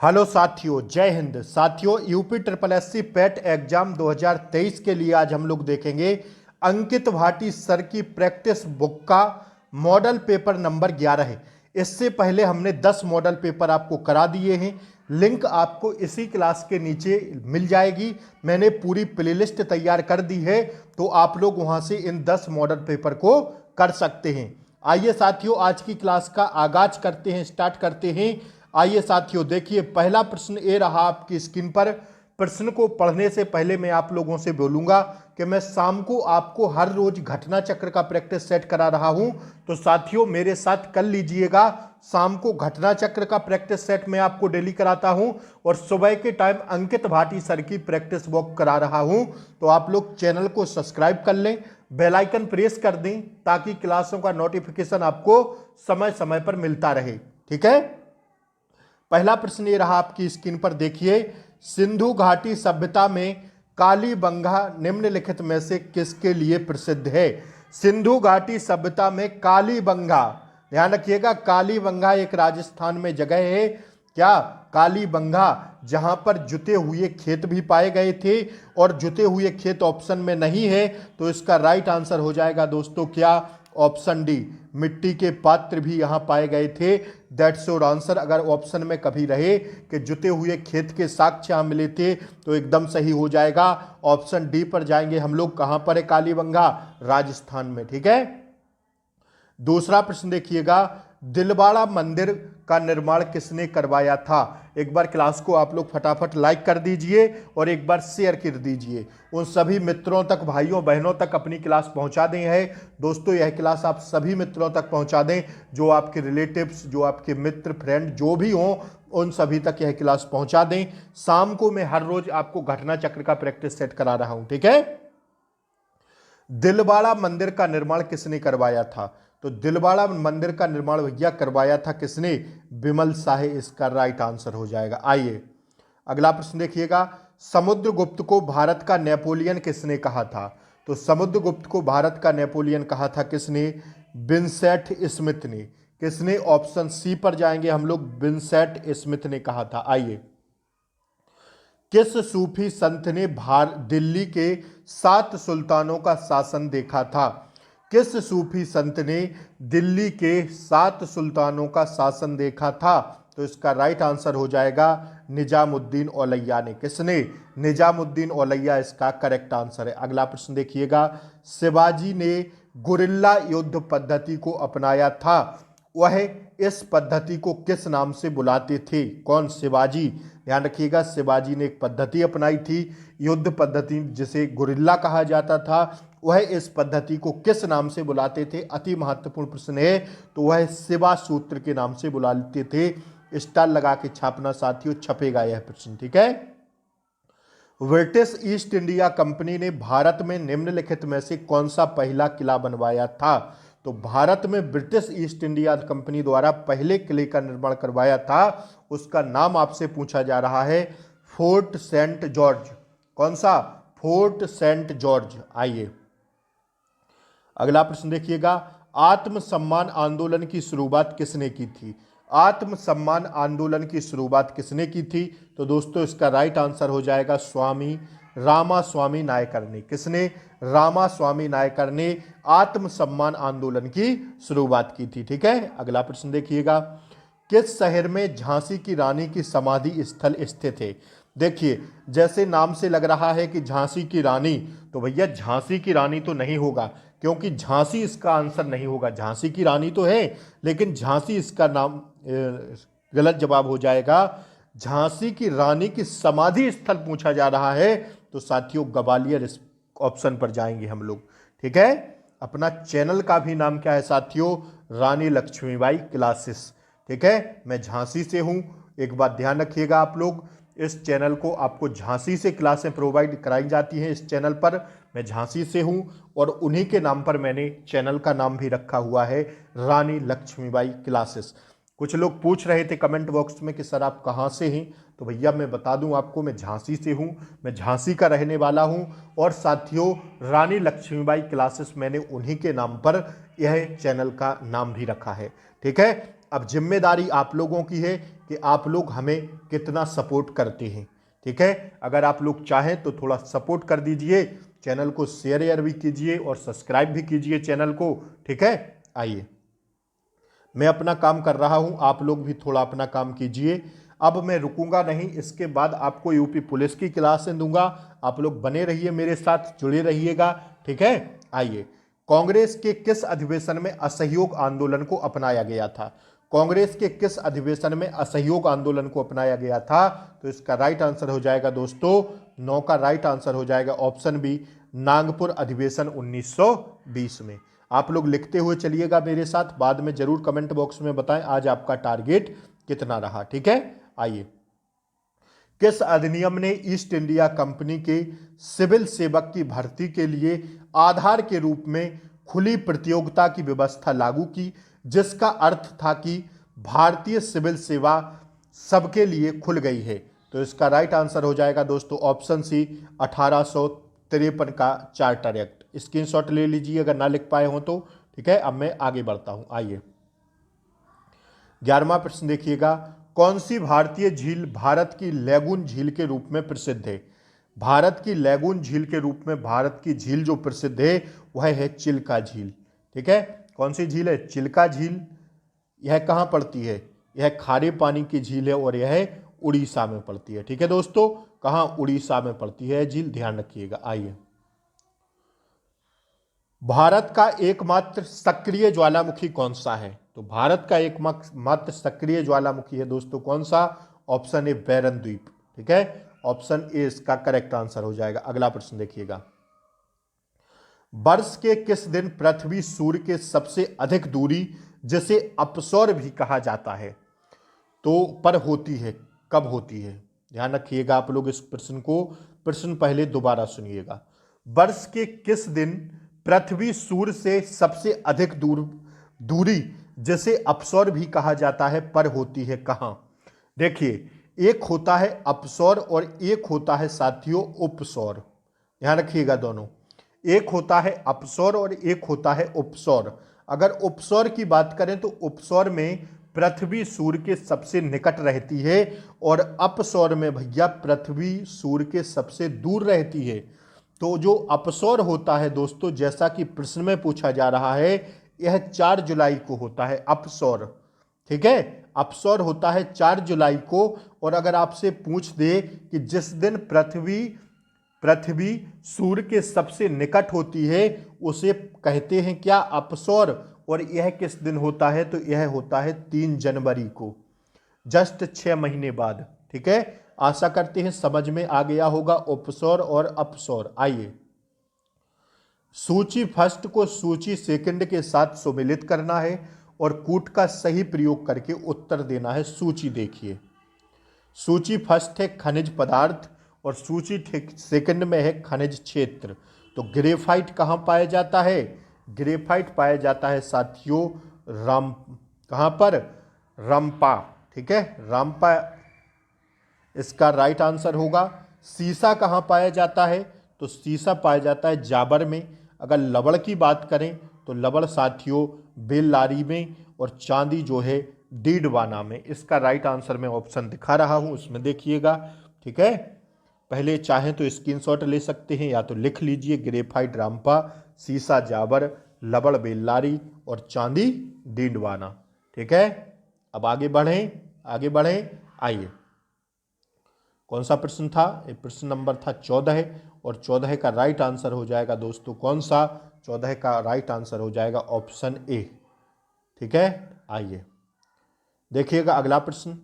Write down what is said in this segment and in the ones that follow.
Hello साथियों, जय हिंद। साथियों, यूपी ट्रिपल एससी पेट एग्जाम 2023 के लिए आज हम लोग देखेंगे अंकित भाटी सर की प्रैक्टिस बुक का मॉडल पेपर नंबर 11 है। इससे पहले हमने 10 मॉडल पेपर आपको करा दिए हैं। लिंक आपको इसी क्लास के नीचे मिल जाएगी। मैंने पूरी प्लेलिस्ट तैयार कर दी है, तो आप लोग वहां से इन 10 मॉडल पेपर को कर सकते हैं। आइए साथियों, आज की क्लास का आगाज करते हैं, स्टार्ट करते हैं। आइए साथियों, देखिए पहला प्रश्न ये रहा आपकी स्क्रीन पर। प्रश्न को पढ़ने से पहले मैं आप लोगों से बोलूंगा कि मैं शाम को आपको हर रोज घटना चक्र का प्रैक्टिस सेट करा रहा हूं, तो साथियों मेरे साथ कर लीजिएगा। शाम को घटना चक्र का प्रैक्टिस सेट मैं आपको डेली कराता हूं और सुबह के टाइम अंकित भाटी सर की प्रैक्टिस बुक करा रहा हूं। तो आप लोग चैनल को सब्सक्राइब कर लें, बेल आइकन प्रेस कर दें ताकि क्लासों का नोटिफिकेशन आपको समय समय पर मिलता रहे। ठीक है। पहला प्रश्न ये रहा आपकी स्क्रीन पर, देखिए। सिंधु घाटी सभ्यता में कालीबंगा निम्नलिखित में से किसके लिए प्रसिद्ध है? सिंधु घाटी सभ्यता में कालीबंगा, ध्यान रखिएगा, कालीबंगा एक राजस्थान में जगह है। क्या? कालीबंगा, जहां पर जुते हुए खेत भी पाए गए थे। और जुते हुए खेत ऑप्शन में नहीं है, तो इसका राइट आंसर हो जाएगा दोस्तों क्या? ऑप्शन डी, मिट्टी के पात्र भी यहां पाए गए थे। That's your answer. अगर ऑप्शन में कभी रहे कि जुते हुए खेत के साक्ष्य यहां मिले थे, तो एकदम सही हो जाएगा। ऑप्शन डी पर जाएंगे हम लोग। कहां पर है कालीबंगा? राजस्थान में। ठीक है। दूसरा प्रश्न देखिएगा, दिलवाड़ा मंदिर का निर्माण किसने करवाया था? एक बार क्लास को आप लोग फटाफट लाइक कर दीजिए और एक बार शेयर कर दीजिए। उन सभी मित्रों तक, भाइयों बहनों तक अपनी क्लास पहुंचा दें। है दोस्तों, यह क्लास आप सभी मित्रों तक पहुंचा दें, जो आपके रिलेटिव्स, जो आपके मित्र, फ्रेंड जो भी हों, उन सभी तक यह क्लास पहुंचा दें। शाम को मैं हर रोज आपको घटना चक्र का प्रैक्टिस सेट करा रहा हूं। ठीक है। दिलवाड़ा मंदिर का निर्माण किसने करवाया था? तो दिलवाड़ा मंदिर का निर्माण भैया करवाया था किसने? बिमल शाह इसका राइट आंसर हो जाएगा। आइए अगला प्रश्न देखिएगा, समुद्रगुप्त को भारत का नेपोलियन किसने कहा था? तो समुद्रगुप्त को भारत का नेपोलियन कहा था किसने? विंसेंट स्मिथ ने। किसने? ऑप्शन सी पर जाएंगे हम लोग, विंसेंट स्मिथ ने कहा था। आइए, किस सूफी संत ने दिल्ली के 7 सुल्तानों का शासन देखा था? किस सूफी संत ने दिल्ली के 7 सुल्तानों का शासन देखा था? तो इसका राइट आंसर हो जाएगा निजामुद्दीन औलैया ने। किसने? निजामुद्दीन औलैया इसका करेक्ट आंसर है। अगला प्रश्न देखिएगा, शिवाजी ने गुरिल्ला युद्ध पद्धति को अपनाया था, वह इस पद्धति को किस नाम से बुलाते थे? कौन? शिवाजी। ध्यान रखिएगा, शिवाजी ने एक पद्धति अपनाई थी, युद्ध पद्धति, जिसे गुरिल्ला कहा जाता था। वह इस पद्धति को किस नाम से बुलाते थे? अति महत्वपूर्ण प्रश्न है। तो वह शिवा सूत्र के नाम से बुलाते थे। स्टार लगा के छापना साथियों, छपेगा यह प्रश्न। ठीक है। ब्रिटिश ईस्ट इंडिया कंपनी ने भारत में निम्नलिखित में से कौन सा पहला किला बनवाया था? तो भारत में ब्रिटिश ईस्ट इंडिया कंपनी द्वारा पहले किले का निर्माण करवाया था, उसका नाम आपसे पूछा जा रहा है, फोर्ट सेंट जॉर्ज। कौन सा? फोर्ट सेंट जॉर्ज। आइए अगला प्रश्न देखिएगा, आत्मसम्मान आंदोलन की शुरुआत किसने की थी? आत्मसम्मान आंदोलन की शुरुआत किसने की थी? तो दोस्तों इसका राइट आंसर हो जाएगा स्वामी रामास्वामी नायकर ने। किसने? रामास्वामी नायकर ने आत्मसम्मान आंदोलन की शुरुआत की थी। ठीक है। अगला प्रश्न देखिएगा, किस शहर में झांसी की रानी की समाधि स्थल स्थित है? देखिए, जैसे नाम से लग रहा है कि झांसी की रानी, तो भैया झांसी की रानी तो नहीं होगा, क्योंकि झांसी इसका आंसर नहीं होगा। झांसी की रानी तो है, लेकिन झांसी इसका नाम गलत जवाब हो जाएगा। झांसी की रानी की समाधि स्थल पूछा जा रहा है, तो साथियों ग्वालियर इस ऑप्शन पर जाएंगे हम लोग। ठीक है। अपना चैनल का भी नाम क्या है साथियों? रानी लक्ष्मीबाई क्लासेस। ठीक है। मैं झांसी से हूं, एक बात ध्यान रखिएगा आप लोग। इस चैनल को आपको झांसी से क्लासें प्रोवाइड कराई जाती हैं। इस चैनल पर मैं झांसी से हूं और उन्हीं के नाम पर मैंने चैनल का नाम भी रखा हुआ है, रानी लक्ष्मीबाई क्लासेस। कुछ लोग पूछ रहे थे कमेंट बॉक्स में कि सर आप कहाँ से हैं, तो भैया मैं बता दूं आपको, मैं झांसी से हूं, मैं झांसी का रहने वाला हूं। और साथियों रानी लक्ष्मीबाई क्लासेस मैंने उन्हीं के नाम पर यह चैनल का नाम भी रखा है। ठीक है। अब जिम्मेदारी आप लोगों की है कि आप लोग हमें कितना सपोर्ट करते हैं। ठीक है, अगर आप लोग चाहें तो थोड़ा सपोर्ट कर दीजिए, चैनल को शेयर भी कीजिए और सब्सक्राइब भी कीजिए चैनल को। ठीक है, आइए मैं अपना काम कर रहा हूं, आप लोग भी थोड़ा अपना काम कीजिए। अब मैं रुकूंगा नहीं, इसके बाद आपको यूपी पुलिस की क्लासें दूंगा। आप लोग बने रहिए, मेरे साथ जुड़े रहिएगा। ठीक है, आइए कांग्रेस के किस अधिवेशन में असहयोग आंदोलन को अपनाया गया था? कांग्रेस के किस अधिवेशन में असहयोग आंदोलन को अपनाया गया था? तो इसका राइट आंसर हो जाएगा दोस्तों 9 का राइट आंसर हो जाएगा ऑप्शन बी, नागपुर अधिवेशन 1920 में। आप लोग लिखते हुए चलिएगा मेरे साथ, बाद में जरूर कमेंट बॉक्स में बताएं आज आपका टारगेट कितना रहा। ठीक है, आइए किस अधिनियम ने ईस्ट इंडिया कंपनी के सिविल सेवक की भर्ती के लिए आधार के रूप में खुली प्रतियोगिता की व्यवस्था लागू की, जिसका अर्थ था कि भारतीय सिविल सेवा सबके लिए खुल गई है? तो इसका राइट आंसर हो जाएगा दोस्तों ऑप्शन सी, 1853 का चार्टर एक्ट। स्क्रीनशॉट ले लीजिए अगर ना लिख पाए हो तो। ठीक है, अब मैं आगे बढ़ता हूं। आइए 11वां प्रश्न देखिएगा, कौन सी भारतीय झील भारत की लैगून झील के रूप में प्रसिद्ध है? भारत की लैगून झील के रूप में भारत की झील जो प्रसिद्ध है वह है चिल्का झील। ठीक है, कौन सी झील है? चिल्का झील। यह कहां पड़ती है? यह खारे पानी की झील है और यह उड़ीसा में पड़ती है। ठीक है दोस्तों, कहां? उड़ीसा में पड़ती है झील, ध्यान रखिएगा। आइए भारत का एकमात्र सक्रिय ज्वालामुखी कौन सा है? तो भारत का एकमात्र सक्रिय ज्वालामुखी है दोस्तों कौन सा? ऑप्शन ए, बैरन द्वीप। ठीक है, ऑप्शन ए इसका करेक्ट आंसर हो जाएगा। अगला प्रश्न देखिएगा, वर्ष के किस दिन पृथ्वी सूर्य के सबसे अधिक दूरी, जिसे अपसौर भी कहा जाता है, तो पर होती है? कब होती है? ध्यान रखिएगा आप लोग इस प्रश्न को, प्रश्न पहले दोबारा सुनिएगा। वर्ष के किस दिन पृथ्वी सूर्य से सबसे अधिक दूरी, जिसे अपसौर भी कहा जाता है, पर होती है कहां? देखिए, एक होता है अपसौर और एक होता है साथियों उपसौर। ध्यान रखिएगा दोनों, एक होता है अपसौर और एक होता है उपसौर। अगर उपसौर की बात करें तो उपसौर में पृथ्वी सूर्य के सबसे निकट रहती है और अपसौर में भैया पृथ्वी सूर्य के सबसे दूर रहती है। तो जो अपसौर होता है दोस्तों, जैसा कि प्रश्न में पूछा जा रहा है, यह 4 जुलाई को होता है अपसौर। ठीक है, अपसौर होता है 4 जुलाई को। और अगर आपसे पूछ दे कि जिस दिन पृथ्वी सूर्य के सबसे निकट होती है उसे कहते हैं क्या? अपसौर। और यह किस दिन होता है? तो यह होता है 3 जनवरी को, जस्ट 6 महीने बाद। ठीक है, आशा करते हैं समझ में आ गया होगा उपसौर और अपसौर। आइए सूची फर्स्ट को सूची सेकंड के साथ सुमेलित करना है और कूट का सही प्रयोग करके उत्तर देना है। सूची देखिए, सूची फर्स्ट है खनिज पदार्थ और सूची सेकंड में है खनिज क्षेत्र। तो ग्रेफाइट कहाँ पाया जाता है? ग्रेफाइट पाया जाता है साथियों कहाँ पर? रंपा। ठीक है, रंपा इसका राइट आंसर होगा। सीसा कहाँ पाया जाता है? तो सीसा पाया जाता है जाबर में। अगर लवण की बात करें तो लवण साथियों बेल्लारी में, और चांदी जो है डीडवाना में। इसका राइट आंसर मैं ऑप्शन दिखा रहा हूं, उसमें देखिएगा। ठीक है, पहले चाहें तो स्क्रीनशॉट ले सकते हैं या तो लिख लीजिए, ग्रेफाइट रामपा, सीसा जाबर, लवण बेल्लारी और चांदी डीडवाना। ठीक है, अब आगे बढ़ें, आगे बढ़ें। आइए कौन सा प्रश्न था? प्रश्न नंबर था 14 और 14 का राइट आंसर हो जाएगा दोस्तों कौन सा? 14 का राइट आंसर हो जाएगा ऑप्शन ए। ठीक है, आइए देखिएगा अगला प्रश्न,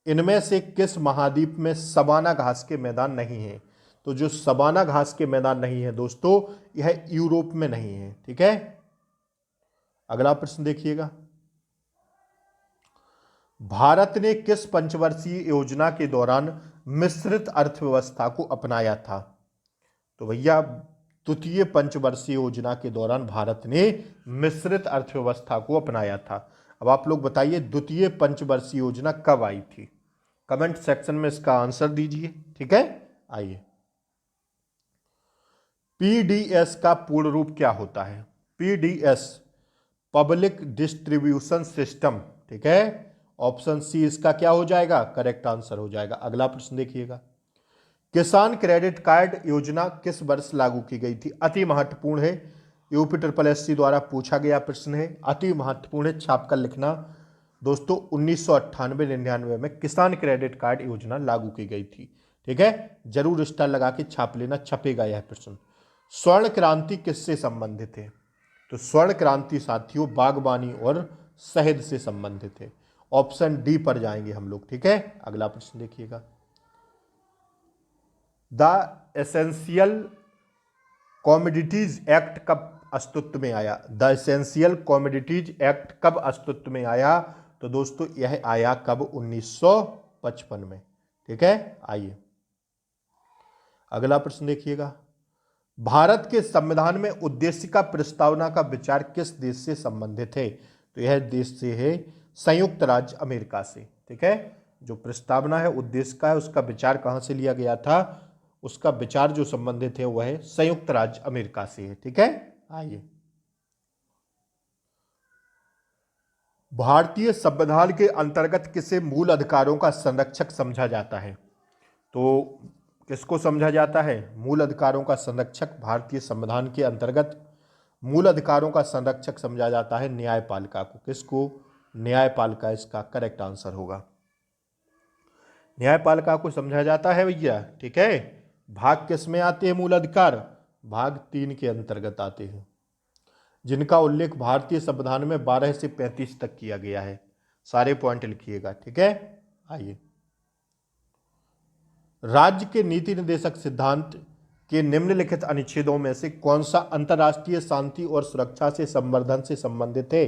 इनमें से किस महाद्वीप में सवाना घास के मैदान नहीं है? तो जो सवाना घास के मैदान नहीं है दोस्तों, यह यूरोप में नहीं है। ठीक है, अगला प्रश्न देखिएगा, भारत ने किस पंचवर्षीय योजना के दौरान मिश्रित अर्थव्यवस्था को अपनाया था? तो भैया द्वितीय पंचवर्षीय योजना के दौरान भारत ने मिश्रित अर्थव्यवस्था को अपनाया था। अब आप लोग बताइए द्वितीय पंचवर्षीय योजना कब आई थी? कमेंट सेक्शन में इसका आंसर दीजिए। ठीक है, आइए पीडीएस का पूर्ण रूप क्या होता है? PDS public distribution system. ठीक है, ऑप्शन सी इसका क्या हो जाएगा, करेक्ट आंसर हो जाएगा। अगला प्रश्न देखिएगा, किसान क्रेडिट कार्ड योजना किस वर्ष लागू की गई थी? अति महत्वपूर्ण है, यूपी ट्रिपल एससी द्वारा पूछा गया प्रश्न है, अति महत्वपूर्ण है, छाप कर लिखना दोस्तों। 1998-99 में किसान क्रेडिट कार्ड योजना लागू की गई थी। ठीक है, जरूर स्टार लगा के छाप लेना, छपेगा यह प्रश्न। स्वर्ण क्रांति किससे संबंधित है? तो स्वर्ण क्रांति साथियों बागवानी और शहद से संबंधित है। ऑप्शन डी पर जाएंगे हम लोग। ठीक है, अगला प्रश्न देखिएगा, द एसेंशियल कॉमोडिटीज एक्ट कब अस्तित्व में आया? द एसेंशियल कॉमोडिटीज एक्ट कब अस्तित्व में आया? तो दोस्तों यह आया कब, 1955 में। ठीक है, आइए अगला प्रश्न देखिएगा, भारत के संविधान में उद्देश्य का प्रस्तावना का विचार किस देश से संबंधित है? तो यह देश से है संयुक्त राज्य अमेरिका से। ठीक है, जो प्रस्तावना है उद्देश्य का है, उसका विचार कहां से लिया गया था? उसका विचार जो संबंधित है वह है संयुक्त राज्य अमेरिका से है। ठीक है, आइए भारतीय संविधान के अंतर्गत किसे मूल अधिकारों का संरक्षक समझा जाता है? तो किसको समझा जाता है मूल अधिकारों का संरक्षक? भारतीय संविधान के अंतर्गत मूल अधिकारों का संरक्षक समझा जाता है न्यायपालिका को। किसको? न्यायपालिका इसका करेक्ट आंसर होगा। न्यायपालिका को समझा जाता है भैया। ठीक है, भाग किस में आते हैं मूल अधिकार? भाग 3 के अंतर्गत आते हैं, जिनका उल्लेख भारतीय संविधान में 12 से 35 तक किया गया है। सारे पॉइंट लिखिएगा। ठीक है, आइए राज्य के नीति निर्देशक सिद्धांत के निम्नलिखित अनुच्छेदों में से कौन सा अंतर्राष्ट्रीय शांति और सुरक्षा से संवर्धन से संबंधित है?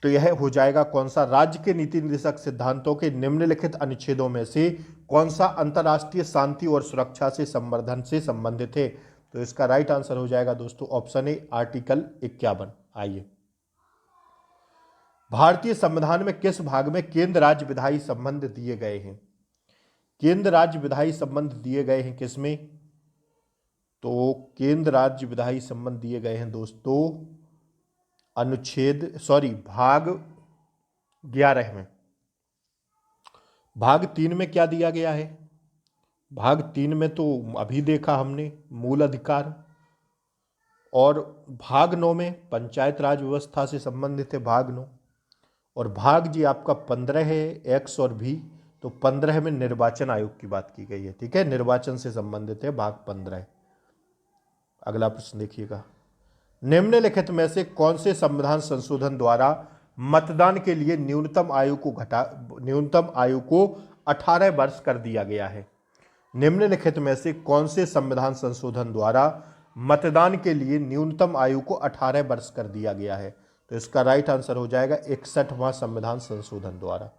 तो यह हो जाएगा कौन सा? राज्य के नीति निर्देशक सिद्धांतों के निम्नलिखित अनुच्छेदों में से कौन सा अंतर्राष्ट्रीय शांति और सुरक्षा से संवर्धन से संबंधित है? तो इसका राइट आंसर हो जाएगा दोस्तों ऑप्शन ए, आर्टिकल 51। आइए भारतीय संविधान में किस भाग में केंद्र राज्य विधायी संबंध दिए गए हैं? केंद्र राज्य विधायी संबंध दिए गए हैं किसमें? तो केंद्र राज्य विधायी संबंध दिए गए हैं दोस्तों भाग 11 में। भाग 3 में क्या दिया गया है? भाग 3 में तो अभी देखा हमने मूल अधिकार, और भाग 9 में पंचायत राज व्यवस्था से संबंधित है भाग 9, और भाग जी आपका 15 है एक्स और भी, तो 15 में निर्वाचन आयोग की बात की गई है। ठीक है, निर्वाचन से संबंधित है भाग 15। अगला प्रश्न देखिएगा, निम्नलिखित में से कौन से संविधान संशोधन द्वारा मतदान के लिए न्यूनतम आयु को 18 वर्ष कर दिया गया है? निम्नलिखित में से कौन से संविधान संशोधन द्वारा मतदान के लिए न्यूनतम आयु को 18 वर्ष कर दिया गया है? तो इसका राइट आंसर हो जाएगा 61वां संविधान संशोधन द्वारा।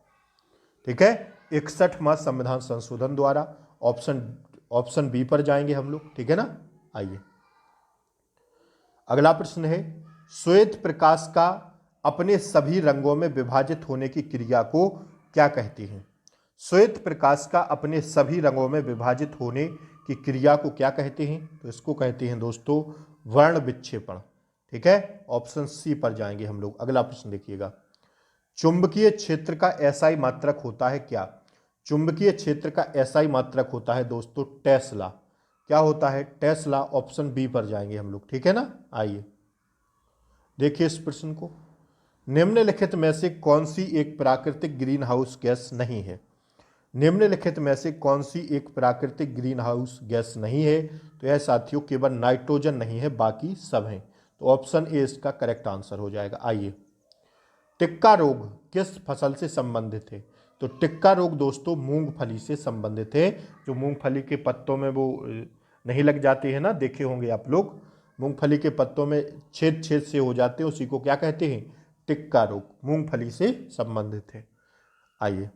ठीक है, 61वां संविधान संशोधन द्वारा। ऑप्शन बी पर जाएंगे हम लोग। ठीक है ना, आइए अगला प्रश्न है, श्वेत प्रकाश का अपने सभी रंगों में विभाजित होने की क्रिया को क्या कहते हैं? श्वेत प्रकाश का अपने सभी रंगों में विभाजित होने की क्रिया को क्या कहते हैं? तो इसको कहते हैं दोस्तों वर्ण विक्षेपण। ठीक है, ऑप्शन सी पर जाएंगे हम लोग। अगला प्रश्न देखिएगा, चुंबकीय क्षेत्र का एसआई मात्रक होता है क्या? चुंबकीय क्षेत्र का एसआई मात्रक होता है दोस्तों टेस्ला। क्या होता है? टेस्ला। ऑप्शन बी पर जाएंगे हम लोग। ठीक है ना, आइए देखिए इस प्रश्न को, निम्नलिखित में से कौन सी एक प्राकृतिक ग्रीन हाउस गैस नहीं है? निम्नलिखित में से कौन सी एक प्राकृतिक ग्रीन हाउस गैस नहीं है? तो यह साथियों केवल नाइट्रोजन नहीं है, बाकी सब हैं। तो ऑप्शन ए इसका करेक्ट आंसर हो जाएगा। आइए टिक्का रोग किस फसल से संबंधित है? तो टिक्का रोग दोस्तों मूंगफली से संबंधित है। जो मूंगफली के पत्तों में वो नहीं लग जाती है ना, देखे होंगे आप लोग, मूंगफली के पत्तों में छेद से हो जाते हैं, उसी को क्या कहते हैं? टिक्का रोग। मूंगफली से संबंधित है। आइए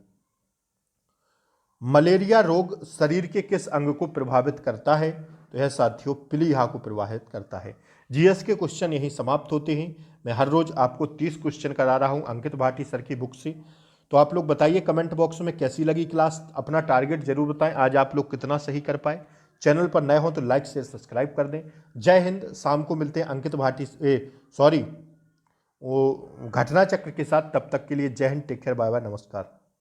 मलेरिया रोग शरीर के किस अंग को प्रभावित करता है? तो यह साथियों प्लीहा को प्रभावित करता है। जीएस के क्वेश्चन यहीं समाप्त होते हैं। मैं हर रोज आपको 30 क्वेश्चन करा रहा हूं अंकित भाटी सर की बुक से। तो आप लोग बताइए कमेंट बॉक्स में कैसी लगी क्लास, अपना टारगेट जरूर बताएं आज आप लोग कितना सही कर पाए। चैनल पर नए हो तो लाइक शेयर सब्सक्राइब कर दें। जय हिंद। शाम को मिलते हैं अंकित भाटी वो घटना चक्र के साथ। तब तक के लिए जय हिंद, टेक केयर, बाय बाय, नमस्कार।